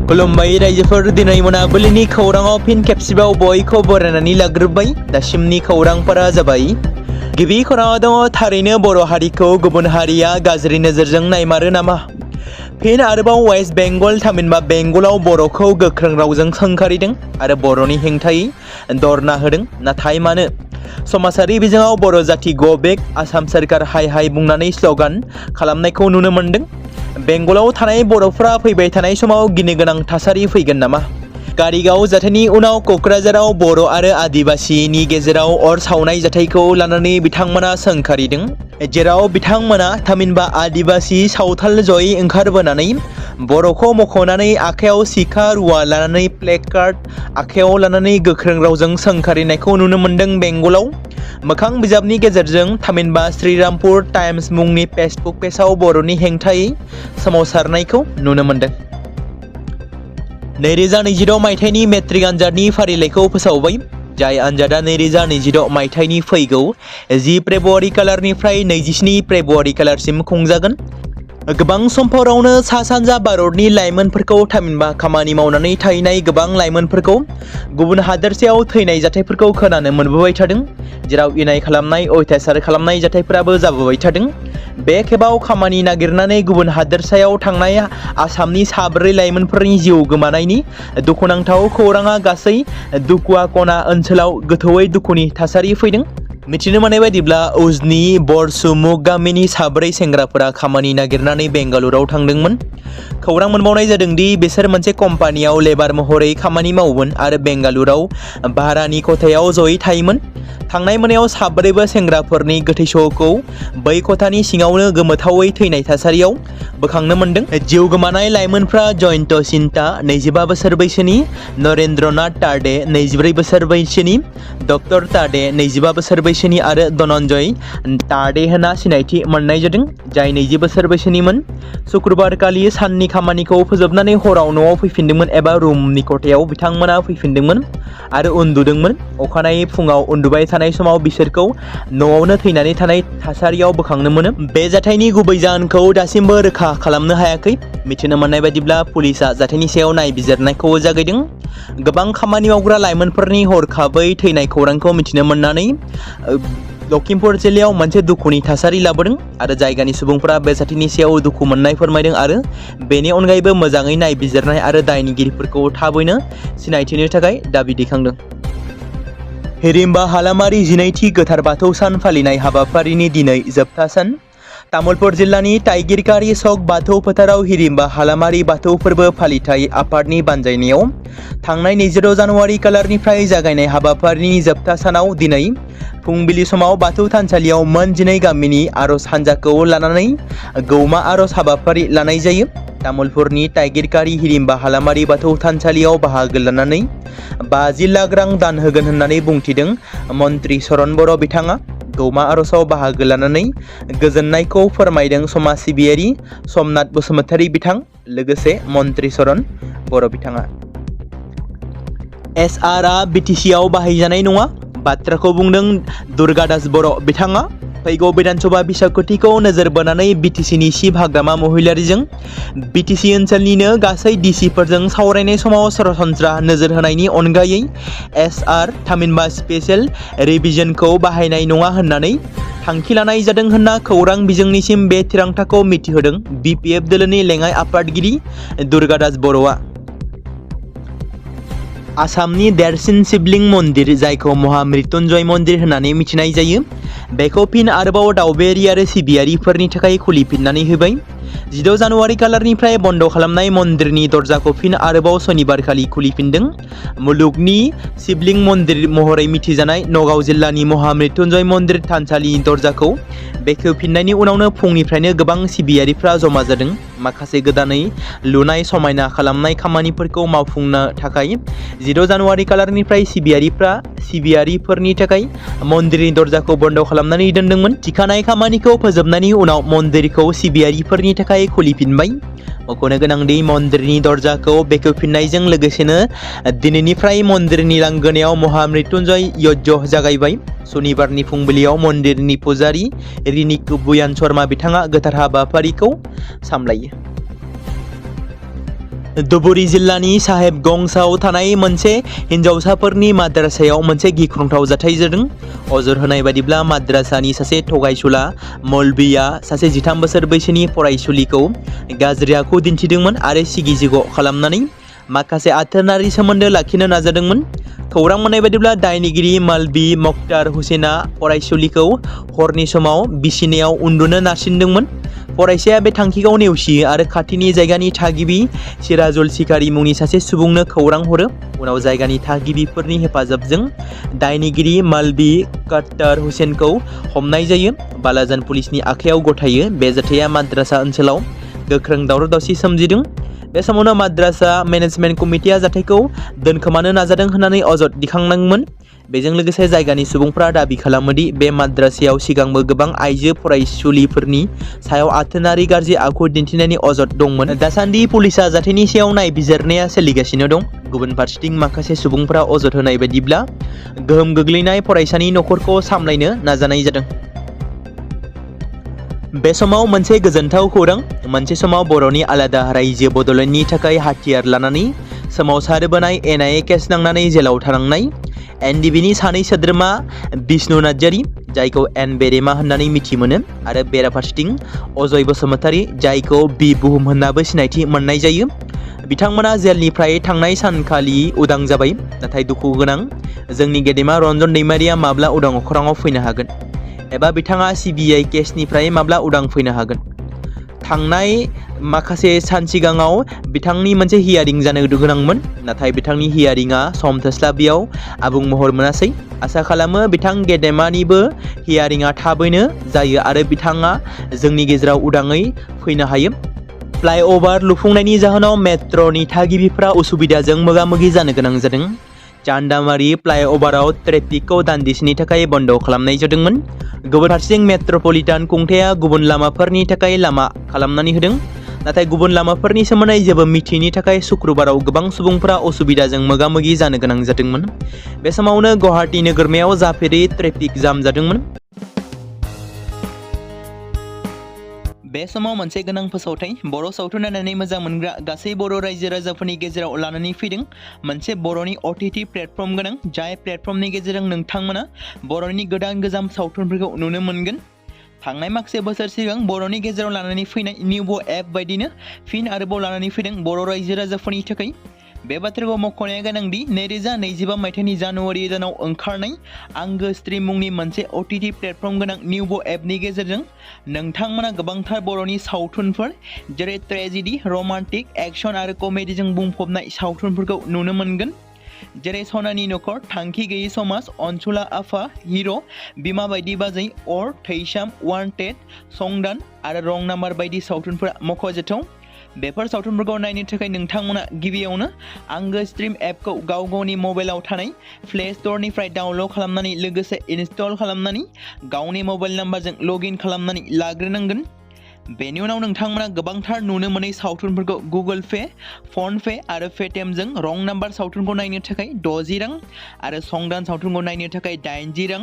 खुलुमबाय रायजोफोर, दिनै मोनाबिलिनि खौराङाव फिन खेबसेबाव बयखौ बरायनानै लाग्रोबाय। दासिमनि खौरांफोरा जाबाय। गिबि खौराङाव दङ, थारैनो बर' हारिखौ गुबुन हारिया गाज्रि नोजोरजों नायमारो नामा? फिन आरोबाव वेस्ट बेंगल थामहिनबा बेंगलाव बर'खौ गोख्रों रावजों सोंखारिदों आरो बर'नि हेंथायै धरना होदों। नाथाय मानो? समाजारि बिजोङाव बर' जाथि गो बेक, आसाम सोरखार हाय हाय बुंनानै स्लगान खालामनायखौ नुनो मोन्दों। बेंगलाव थानाय बर'फ्रा फैबाय थानाय समाव गिनो गोनां थासारि फैगोन नामा? कारिगाव जाथायनि उनाव क'क्राझाराव बर' आरो आदिबासिनि गेजेराव अर सावनाय जाथायखौ लानानै बिथांमोना सोंखारिदों, जेराव बिथांमोना थामहिनबा आदिबासि सावथाल जयै ओंखारबोनानै बर'खौ मख'नानै आखायाव सिखा रुवा लानानै प्लेकार्ड आखायाव लानानै गोख्रों रावजों सोंखारिनायखौ नुनो मोन्दों। बेंगलाव मोखां बिजाबनि गेजेरजों थामहिनबा श्रीरामपुर टाइम्स मुंनि फेसबुक पेजआव बर'नि हेंथायै सोमावसारनायखौ नुनो मोन्दों। 2026 मायथाइनि मेट्रिक आनजादनि फारिलाइखौ फोसावबाय। जाय आनजादा 2026 मायथाइनि फैगौ 10 फेब्रुवारि खालारनिफ्राय 27 फेब्रुवारि खालारसिम खुंजागोन। गोबां समफोरावनो सा सानजा भारतनि लाइमोनफोरखौ थामहिनबा खामानि मावनानै थाहैनाय गोबां लाइमोनफोरखौ गुबुन हादोरसायाव थैनाय जाथायफोरखौ खोनानो मोनबोबाय थादों, जेराव इनाय खालामनाय, अयथासार खालामनाय जाथायफोराबो जाबोबाय थादों। बे खेबाव खामानि नागिरनानै गुबुन हादोरसायाव थांनाय आसामनि 4 लाइमोनफोरनि जिउ गोमानायनि दुखुनांथाव खौराङा गासै दुकुवाकना ओनसोलाव गोथौयै दुखुनि थासारि फैदों। मिथिनो मोननाय बायदिब्ला उजनि बरसुमुग गामिनि 4 सेंग्राफोरा खामानि नागिरनानै बेंगालुरुआव थांदोंमोन। खौरां मोनबावनाय जादों दि बिसोर मोनसे कम्पानियाव लेबार महरै खामानि मावोमोन आरो बेंगालुरुआव भारानि खथायाव जयै थायोमोन। थांनाय मोनायाव 4बो सेंग्राफोरनि गोथै सह'खौ बै खथानि सिङावनो गोमोथावै थैनाय थासारियाव बोखांनो मोन्दों। जिउ गोमानाय लाइमोनफ्रा जयन्त सिन्ता 25 बोसोर बैसोनि, नरेन्द्रनाथ ताडे 24 बोसोर बैसोनि, डक्टर ताडे 25 बोसोर बैसोनि आरो धनन्जय ताडे होनना सिनायथि मोननाय जादों, जाय 20 बोसोर बैसोनिमोन। शुक्रबारखालि साननि खामानिखौ फोजोबनानै हराव न'आव फैफिनदोंमोन एबा रुमनि खथायाव बिथांमोना फैफिनदोंमोन आरो उन्दुदोंमोन। अखानायै फुङाव उन्दुबाय थानाय समाव बिसोरखौ न'आवनो थैनानै थानाय थासारियाव बोखांनो मोनो। बे जाथायनि गुबै जाहोनखौ दासिमबो रोखा खालामनो हायाखै। मिथिनो मोननाय बायदिब्ला पुलिसआ जाथायनि सायाव नायबिजिरनायखौ जागायदों। गोबां खामानि मावग्रा लाइमोनफोरनि हरखाबै थैनाय खौरांखौ मिथिनो मोननानै लखिमपुर जिल्लायाव मोनसे दुखुनि थासारि लाबोदों आरो जायगानि सुबुंफोरा बे जाथायनि सायाव दुखु मोननाय फोरमायदों आरो बेनि अनगायैबो मोजाङै नायबिजिरनाय आरो दायनिगिरिफोरखौ थाबैनो सिनायथिनो थाखाय दाबि दैखांदों। हिरिम्बा हालामारि 12थि गोथार बाथौ सान फालिनाय हाबाफारिनि दिनै जोबथा सान। तामुलपुर जिल्लानि टाइगिरकारि चक बाथौ फोथाराव हिरिम्बा हालामारि बाथौ फोरबो फालिथाय आफादनि बानजायनायाव थांनाय 22 जानुवारि खालारनिफ्राय जागायनाय हाबाफारिनि जोबथा सानाव दिनै फुंबिलि समाव बाथौ थानसालियाव मोन 12 गामिनि आर'ज हानजाखौ लानानै गौमा आर'ज हाबाफारि लानाय जायो। तामुलपुरनि टाइगिरकारि हिरिम्बा हालामारि बाथौ थानसालियाव बाहागो लानानै 50 लाख रां दान होगोन होननानै बुंथिदों मन्त्रि चरण बर' बिथाङा। गौमा आर'जआव बाहागो लानानै गोजोननायखौ फोरमायदों समाज सिबियारि समनाथ बसुमतारी बिथां, लोगोसे मन्त्रि चरण बर' बिथाङा। SRआ BTCआव बाहायजानाय नङा बाथ्राखौ बुंदों दुर्गादास बर' बिथाङा। फैगौ बिधानसभा बिसायख'थिखौ नोजोर बोनानै BTCनि चिफ हाग्रामा महिलारिजों BTC ओनसोलनिनो गासै DCफोरजों सावरायनाय समाव सरासनस्रा नोजोर होनायनि अनगायै SR थामहिनबा स्पेशेल रिभिजनखौ बाहायनाय नङा होननानै थांखि लानाय जादों होनना खौरां बिजोंनिसिम बे थिरांथाखौ मिथिहोदों BPF दोलोनि लेङाइ आफादगिरि दुर्गादास बर'आ। आसामनि देरसिन शिबलिंग मन्दिर, जायखौ महामृत्युंजय मन्दिर होननानै मिथिनाय जायो, बेखौ फिन आरोबाव दावबायारि आरो सिबियारिफोरनि थाखाय खुलिफिननानै होबाय। 16 जानुवारि खालारनिफ्राय बन्द खालामनाय मन्दिरनि दरजाखौ फिन आरोबाव सनिबारखालि खुलिफिनदों। मुलुगनि शिबलिंग मन्दिर महरै मिथिजानाय नगाव जिल्लानि महामृत्युंजय मन्दिर थानसालिनि दरजाखौ बेखेवफिननायनि उनावनो फुंनिफ्रायनो गोबां सिबियारिफ्रा जमा जादों। माखासे गोदानै लुनाय समायना खालामनाय खामानिफोरखौ मावफुंनो थाखाय 16 जानुवारि खालारनिफ्राय सिबियारिफोरनि थाखाय मन्दिरनि दरजाखौ बन्द खालामनानै दोनदोंमोन। थिखानाय खामानिखौ फोजोबनायनि उनाव मन्दिरखौ सिबियारिफोरनि थाखाय खुलिफिनबाय। मख'नो गोनांदि मन्दिरनि दरजाखौ बेखेवफिननायजों लोगोसेनो दिनैनिफ्राय मन्दिरनि लांगोनायाव महामृत्युंजय यज्ञ जागायबाय। सनिबारनि फुंबिलियाव मन्दिरनि पुजारी रिनिक बुयान शर्मा बिथाङा गोथार हाबाफारिखौ सामलायो। धुबुरी जिल्लानि साहेबगंजआव थानाय मोनसे हिनजावसाफोरनि माद्रासायाव मोनसे गिख्रंथाव जाथाय जादों। अजर होनाय बादिब्ला माद्रासानि सासे थगायसुला मौलवीया सासे 13 बोसोर बैसोनि फरायसुलिखौ गाज्रि आखु दिन्थिदोंमोन आरो सिगिजिग' खालामनानै माखासे आथोनारि सोमोन्दो लाखिनो नाजादोंमोन। खौरां मोननाय बादिब्ला दायनिगिरि मौलवी बक्तार हुसेना फरायसुलिखौ हरनि समाव बिसिनायाव उन्दुनो नारसिनदोंमोन। फरायसाया बे थांखिखौ नेवसियो आरो खाथिनि जायगानि थागिबि सिराजुल सिखारी मुंनि सासे सुबुंनो खौरां हरो। उनाव जायगानि थागिबिफोरनि हेफाजाबजों दायनिगिरि मौलवी बक्तार हुसेनखौ हमनाय जायो। बालाजान पुलिसनि आखायाव गथायो। बे जाथाया माद्रासा ओनसोलाव गोख्रों दावराव-दावसि सोमजिदों। बे समावनो माद्रासा मेनेजमेन्ट कमिटिया जाथायखौ दोनखोमानो नाजादों होननानै अजद दिखांदोंमोन। बेजों लोगोसे जायगानि सुबुंफ्रा दाबि खालामोदि बे माद्रासायाव सिगांबो गोबां आइजो फरायसुलिफोरनि सायाव आथोनारि गाज्रि आखु दिन्थिनायनि अजद दंमोन। दासान्दि पुलिसआ जाथायनि सायाव नायबिजिरनाया सोलिगासिनो दं। गुबुन फारसेथिं माखासे सुबुंफ्रा अजद होनाय बायदिब्ला गोहोम गोग्लैनाय फरायसानि नखरखौ सामलायनो नाजानाय जादों। बे समाव मोनसे गोजोनथाव खौरां। मोनसे समाव बर'नि आलादा रायजो बड'लेण्डनि थाखाय हाथियार लानानै सोमावसारबोनाय एनआइए केस नांनानै जेलाव थानांनाय एनडिबिनि सानै सोद्रोमा बिष्णु नार्जारी जायखौ एन बेरेमा होननानै मिथि मोनो आरो बेराफारसेथिं अजय बसुमतारी जायखौ बि बुहुम होननाबो सिनायथि मोननाय जायो। बिथांमोना जेलनिफ्राय थांनाय सानखालि उदां जाबाय। नाथाय दुखु गोनां जोंनि गेदेमा रन्जन दैमारिया माब्ला उदां अख्राङाव फैनो हागोन एबा बिथाङा सिबिआइ केसनिफ्राय माब्ला उदां फैनो हागोन। थांनाय माखासे सान सिगाङाव बिथांनि मोनसे हियारिं जानो गोनांमोन। नाथाय बिथांनि हियारिंआ सम थोस्लाबियाव आबुं महर मोनासै। आसा खालामो बिथां गेदेमानिबो हियारिंआ थाबैनो जायो आरो बिथाङा जोंनि गेजेराव उदाङै फैनो हायो। फ्लाइअभार लुफुंनायनि जाहोनाव मेट्र'नि थागिबिफ्रा उसुबिदाजों मोगा-मोगि जानो गोनां जादों। चान्दामारि फ्लाइअभाराव ट्रेफिकखौ दान्दिसेनि थाखाय बन्द खालामनाय जादोंमोन। गुबुन फारसेथिं मेट्र'पलिटान खुंथाया गुबुन लामाफोरनि थाखाय लामा खालामनानै होदों। नाथाय गुबुन लामाफोरनि सोमोन्दै जेबो मिथियैनि थाखाय शुक्रबाराव गोबां सुबुंफोरा असुबिदाजों मोगा-मोगि जानो गोनां जादोंमोन। बे समावनो गुवाहाटी नोगोरमायाव जाफेरै ट्रेफिक जाम जादोंमोन। बे समाव मोनसे गोनां फोसावथाय बर' सावथुन नायनानै मोजां मोनग्रा गासै बर' रायजो राजाफोरनि गेजेराव लानानै फैदों। मोनसे बर'नि OTT प्लेटफर्म गोनां जाय प्लेटफर्मनि गेजेरजों नोंथांमोना बर'नि गोदान गोजाम सावथुनफोरखौ नुनो मोनगोन। थांनाय माखासे बोसोर सिगां बर'नि गेजेराव लानानै फैनाय निउबो एप बायदिनो फिन आरोबाव लानानै फैदों बर' रायजो राजाफोरनि थाखाय। बे बाथ्राखौ मख'नाया गोनांदि 2025 मायथाइनि जानुवारि दानाव ओंखारनाय आंगो स्ट्रिम मुंनि मोनसे OTT प्लेटफर्म गोनां निउबो एपनि गेजेरजों नोंथांमोना गोबांथार बर'नि सावथुनफोर जेरै ट्रेजेडि, रमान्टिक, एक्शन आरो कमेडिजों बुंफबनाय सावथुनफोरखौ नुनो मोनगोन। जेरै सनानि नखर, थांखि गैयै समाज, अनसुला आफा, हिर', बिमा बायदि बाजै, अर, थैसाम, वान्टेड, संदान आरो रं नाम्बार बायदि सावथुनफोरा मख'जाथाव। बेफोर सावथुनफोरखौ नायनो थाखाय नोंथांमोना गिबियावनो आंगो स्ट्रिम एपखौ गाव गावनि मबाइलाव थानाय प्ले स्ट'रनिफ्राय डाउनल'ड खालामनानै लोगोसे इनस्टल खालामनानै गावनि मबाइल नाम्बारजों लग इन खालामनानै लाग्रोनांगोन। बेनि उनाव नोंथांमोना गोबांथार नुनो मोनै सावथुनफोरखौ गुगोल पे, फन पे आरो पेटिएमजों रं नाम्बार सावथुनखौ नायनो थाखाय 60 रां आरो संदान सावथुनखौ नायनो थाखाय 80 रां,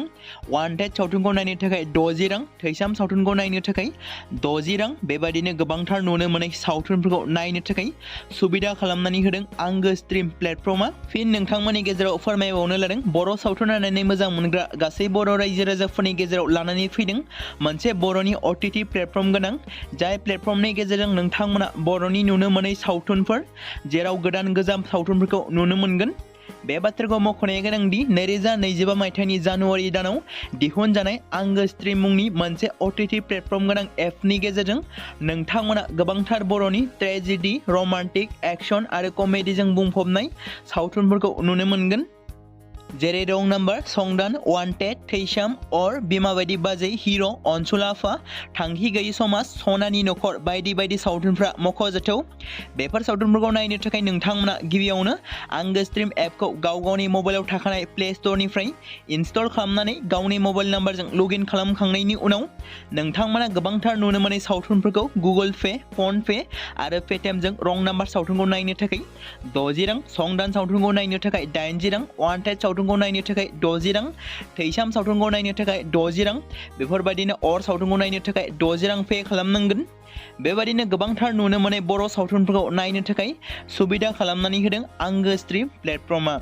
वान्टेड सावथुनखौ नायनो थाखाय 60 रां, थैसाम सावथुनखौ नायनो थाखाय 60 रां बेबायदिनो गोबांथार नुनो मोनै सावथुनफोरखौ नायनो थाखाय सुबिदा खालामनानै होदों आंगो स्ट्रिम प्लेटफर्मा। फिन नोंथांमोननि गेजेराव फोरमायबावनो लादों बर' सावथुन नायनानै मोजां मोनग्रा गासै बर' रायजो राजाफोरनि गेजेराव लानानै फैदों मोनसे बर'नि OTT प्लेटफर्म गोनां जाय प्लेटफर्मनि गेजेरजों नोंथांमोना बर'नि नुनो मोनै सावथुनफोर जेराव गोदान गोजाम सावथुनफोरखौ नुनो मोनगोन। बे बाथ्राखौ मख'नाया गोनांदि 2025 मायथाइनि जानुवारि दानाव दिहुनजानाय आंगो स्ट्रिम मुंनि मोनसे OTT प्लेटफर्म गोनां एपनि गेजेरजों नोंथांमोना गोबांथार बर'नि ट्रेजेडि, रमान्टिक, एक्शन आरो कमेडिजों बुंफबनाय सावथुनफोरखौ नुनो मोनगोन। जेरै रं नाम्बार, संदान, वान्टेड, थैसाम, अर, बिमा बायदि बाजै, हिर', अनसुला आफा, थांखि गैयै समाज, सनानि नखर बायदि बायदि सावथुनफ्रा मख'जाथाव। बेफोर सावथुनफोरखौ नायनो थाखाय नोंथांमोना गिबियावनो आंगो स्ट्रिम एपखौ गाव गावनि मबाइलाव थाखानाय प्ले स्ट'रनिफ्राय इनस्टल खालामनानै गावनि मबाइल नाम्बारजों लग इन खालामखांनायनि उनाव नोंथांमोना गोबांथार नुनो मोनै सावथुनफोरखौ गुगोल पे, फन पे आरो पेटिएमजों रं नाम्बार सावथुनखौ नायनो थाखाय 60 रां, संदान सावथुनखौ नायनो थाखाय 80 रां, वान्टेड सावथुनखौ नायनो थाखाय 60 रां, थैसाम सावथुनखौ नायनो थाखाय 60 रां बेफोरबायदिनो अर सावथुनखौ नायनो थाखाय 60 रां पे खालामनांगोन। बेबादिनो गोबांथार नुनो मोननाय बर' सावथुनफोरखौ नायनो थाखाय सुबिदा खालामनानै होदों आंगो स्ट्रिम प्लेटफर्मआ।